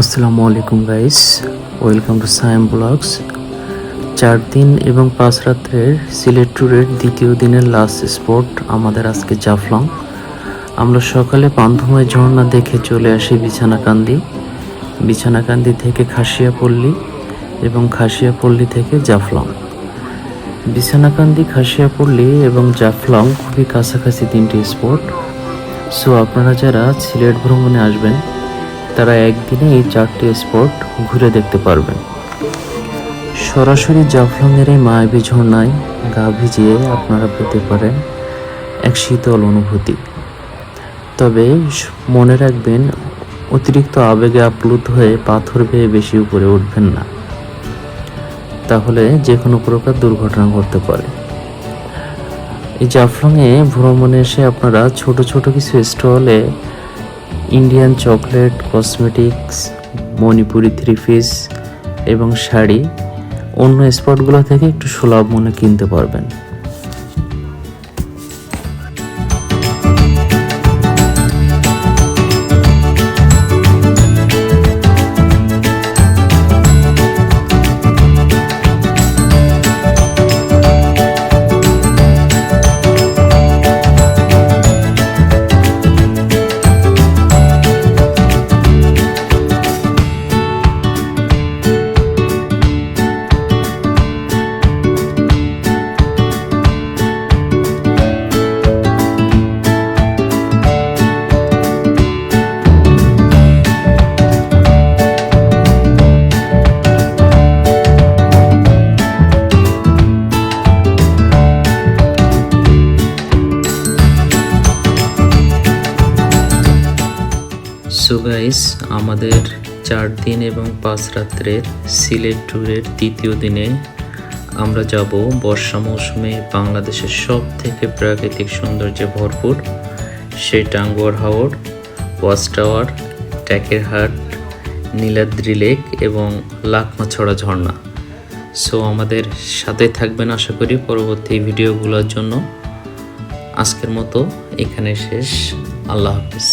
আসসালামু আলাইকুম guys, welcome to Sayem blogs. 4 দিন এবং 5 রাত্রের সিলেট ট্যুরের দ্বিতীয় দিনের লাস্ট স্পট আমাদের আজকে জাফলং। আমরা সকালে পান্থময় ঝর্ণা দেখে চলে আসি বিছানাকান্দি থেকে খাসিয়াপল্লী এবং খাসিয়াপল্লী থেকে জাফলং। বিছানাকান্দি, খাসিয়াপল্লী এবং জাফলং খুবই কাছাকাছি 3টি স্পট। সো আপনারা যারা সিলেট ভ্রমণে আসবেন তারা একদিনে এই 4টি স্পট ঘুরে দেখতে পারবেন। সরাসরি জাফলংয়ের এই মায়াবী ঝর্ণায় গা ভিজিয়ে আপনারা পেতে পারেন এক শীতল অনুভূতি। তবে মনে রাখবেন, অতিরিক্ত আবেগে আপ্লুত হয়ে পাথর বেয়ে বেশি উপরে উঠবেন না, তাহলে যে কোনো প্রকার দুর্ঘটনা ঘটতে পারে। এই জাফলংয়ে ভ্রমণে এসে আপনারা ছোট ছোট কিছু স্টলে Indian chocolate, cosmetics, Manipuri 3 piece এবং শাড়ি অন্য স্পটগুলো থেকে একটু সুলভ মূল্যে কিনতে পারবেন। সো গাইস, আমাদের 4 দিন এবং 5 রাত্রের সিলেট ট্যুরের দ্বিতীয় দিনে আমরা যাব বর্ষা মৌসুমে বাংলাদেশের সব থেকে প্রাকৃতিক সৌন্দর্যে ভরপুর সেই Tanguar Haor, watch tower, ট্যাকেরহাট, Niladri lake এবং লাকমাছড়া ঝর্ণা। সো আমাদের সাথে থাকবেন আশা করি পরবর্তী ভিডিওগুলোর জন্য। আজকের মতো এখানে শেষ। আল্লাহ হাফিজ।